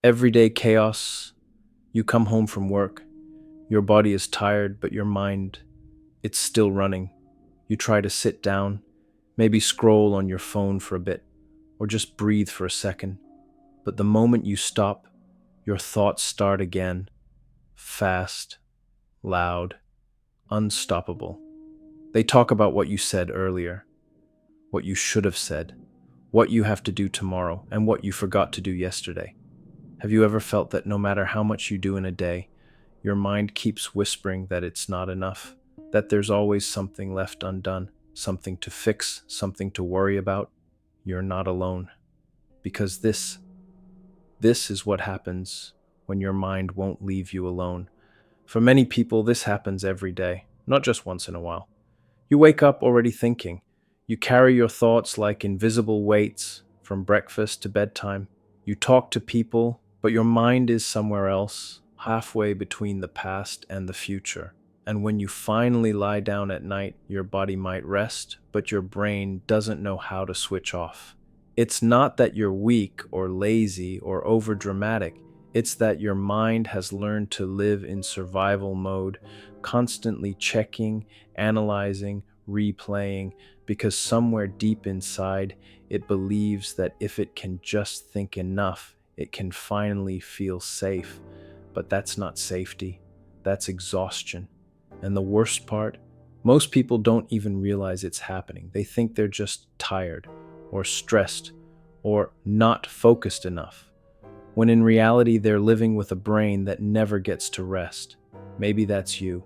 Everyday chaos. You come home from work. Your body is tired, but your mind, it's still running. You try to sit down, maybe scroll on your phone for a bit, or just breathe for a second. But the moment you stop, your thoughts start again, fast, loud, unstoppable. They talk about what you said earlier, what you should have said, what you have to do tomorrow, and what you forgot to do yesterday. Have you ever felt that no matter how much you do in a day, your mind keeps whispering that it's not enough, that there's always something left undone, something to fix, something to worry about? You're not alone. Because this is what happens when your mind won't leave you alone. For many people, this happens every day, not just once in a while. You wake up already thinking. You carry your thoughts like invisible weights from breakfast to bedtime. You talk to people, but your mind is somewhere else, halfway between the past and the future. And when you finally lie down at night, your body might rest, but your brain doesn't know how to switch off. It's not that you're weak or lazy or overdramatic. It's that your mind has learned to live in survival mode, constantly checking, analyzing, replaying, because somewhere deep inside, it believes that if it can just think enough, it can finally feel safe. But that's not safety, that's exhaustion. And the worst part, most people don't even realize it's happening. They think they're just tired or stressed or not focused enough, when in reality they're living with a brain that never gets to rest. Maybe that's you.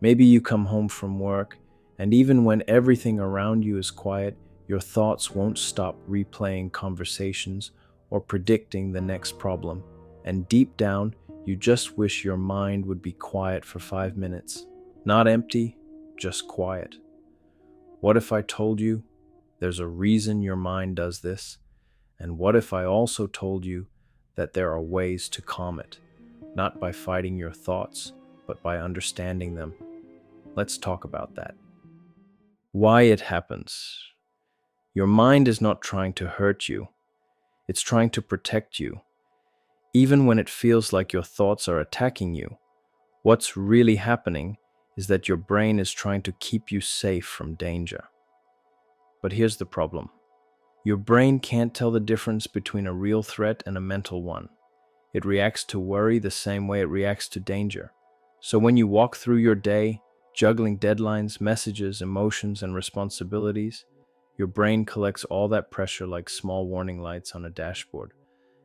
Maybe you come home from work, and even when everything around you is quiet, your thoughts won't stop replaying conversations or predicting the next problem. And deep down, you just wish your mind would be quiet for 5 minutes. Not empty, just quiet. What if I told you there's a reason your mind does this? And what if I also told you that there are ways to calm it, not by fighting your thoughts, but by understanding them? Let's talk about that. Why it happens. Your mind is not trying to hurt you, it's trying to protect you. Even when it feels like your thoughts are attacking you, what's really happening is that your brain is trying to keep you safe from danger. But here's the problem. Your brain can't tell the difference between a real threat and a mental one. It reacts to worry the same way it reacts to danger. So when you walk through your day, juggling deadlines, messages, emotions, and responsibilities, your brain collects all that pressure like small warning lights on a dashboard.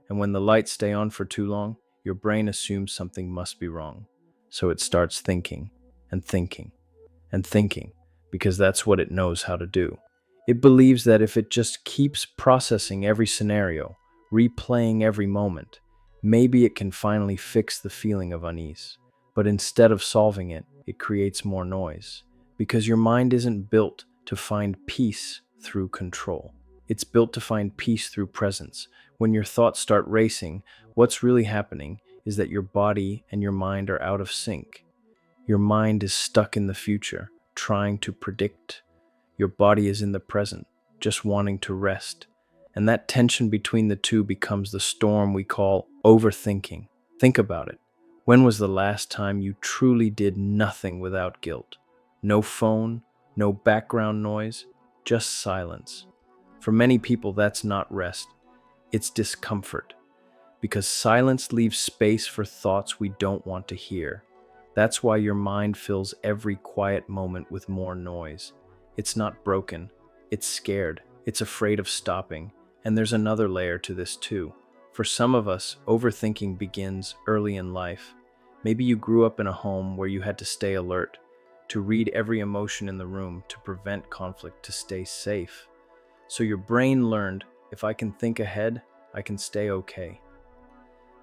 And when the lights stay on for too long, your brain assumes something must be wrong. So it starts thinking and thinking and thinking, because that's what it knows how to do. It believes that if it just keeps processing every scenario, replaying every moment, maybe it can finally fix the feeling of unease. But instead of solving it, it creates more noise. Because your mind isn't built to find peace through control. It's built to find peace through presence. When your thoughts start racing, what's really happening is that your body and your mind are out of sync. Your mind is stuck in the future, trying to predict. Your body is in the present, just wanting to rest. And that tension between the two becomes the storm we call overthinking. Think about it. When was the last time you truly did nothing without guilt? No phone, no background noise, just silence. For many people, that's not rest, it's discomfort. Because silence leaves space for thoughts we don't want to hear. That's why your mind fills every quiet moment with more noise. It's not broken, it's scared, it's afraid of stopping. And there's another layer to this too. For some of us, overthinking begins early in life. Maybe you grew up in a home where you had to stay alert, to read every emotion in the room, to prevent conflict, to stay safe. So your brain learned, if I can think ahead, I can stay okay.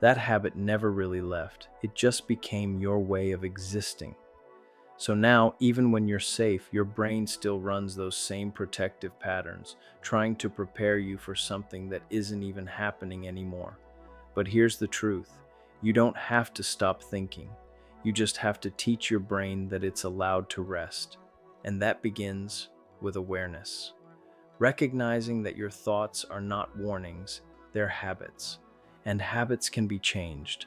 That habit never really left. It just became your way of existing. So now, even when you're safe, your brain still runs those same protective patterns, trying to prepare you for something that isn't even happening anymore. But here's the truth. You don't have to stop thinking. You just have to teach your brain that it's allowed to rest. And that begins with awareness. Recognizing that your thoughts are not warnings, they're habits. and habits can be changed.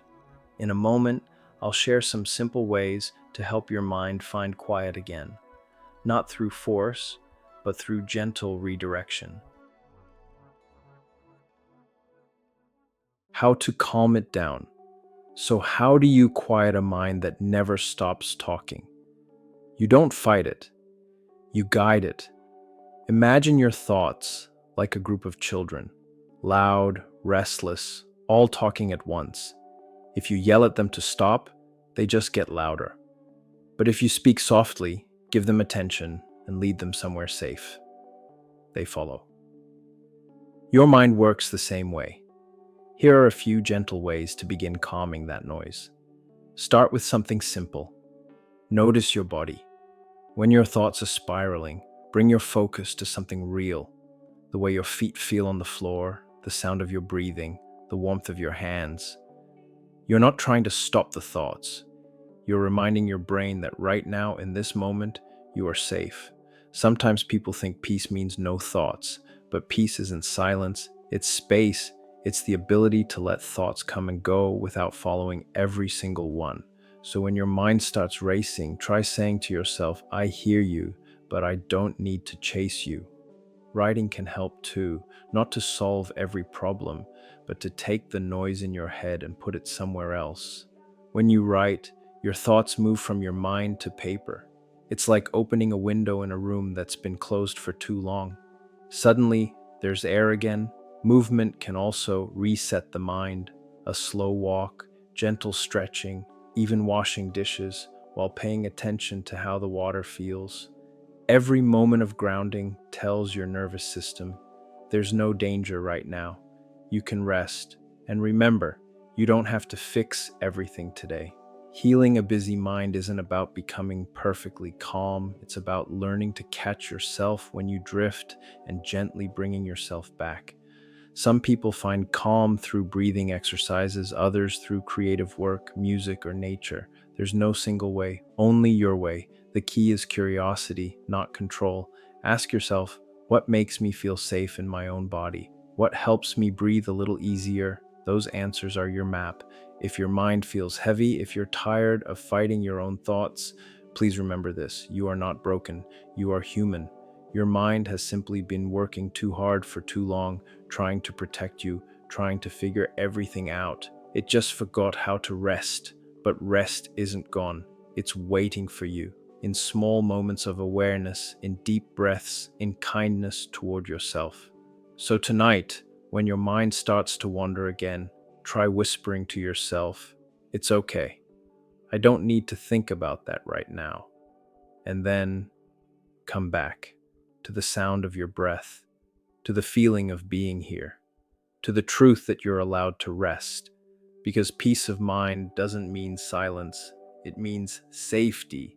In a moment, I'll share some simple ways to help your mind find quiet again, not through force, but through gentle redirection. How to calm it down. So, how do you quiet a mind that never stops talking? You don't fight it, you guide it. Imagine your thoughts like a group of children, loud, restless, all talking at once. If you yell at them to stop, they just get louder. But if you speak softly, give them attention, and lead them somewhere safe, they follow. Your mind works the same way. Here are a few gentle ways to begin calming that noise. Start with something simple. Notice your body. When your thoughts are spiraling, bring your focus to something real. The way your feet feel on the floor, the sound of your breathing, the warmth of your hands. You're not trying to stop the thoughts. You're reminding your brain that right now, in this moment, you are safe. Sometimes people think peace means no thoughts, but peace isn't silence, it's space. It's the ability to let thoughts come and go without following every single one. So when your mind starts racing, try saying to yourself, I hear you, but I don't need to chase you. Writing can help too, not to solve every problem, but to take the noise in your head and put it somewhere else. When you write, your thoughts move from your mind to paper. It's like opening a window in a room that's been closed for too long. Suddenly, there's air again. Movement can also reset the mind. A slow walk, gentle stretching, even washing dishes, while paying attention to how the water feels. Every moment of grounding tells your nervous system, there's no danger right now. You can rest. And remember, you don't have to fix everything today. Healing a busy mind isn't about becoming perfectly calm. It's about learning to catch yourself when you drift and gently bringing yourself back. Some people find calm through breathing exercises, others through creative work, music, or nature. There's no single way, only your way. The key is curiosity, not control. Ask yourself, what makes me feel safe in my own body? What helps me breathe a little easier? Those answers are your map. If your mind feels heavy, if you're tired of fighting your own thoughts, please remember this. You are not broken. You are human. Your mind has simply been working too hard for too long, trying to protect you, trying to figure everything out. It just forgot how to rest. But rest isn't gone. It's waiting for you, in small moments of awareness, in deep breaths, in kindness toward yourself. So tonight, when your mind starts to wander again, try whispering to yourself, it's okay. I don't need to think about that right now. And then come back to the sound of your breath, to the feeling of being here, to the truth that you're allowed to rest. Because peace of mind doesn't mean silence, it means safety.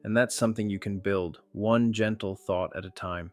And that's something you can build, one gentle thought at a time.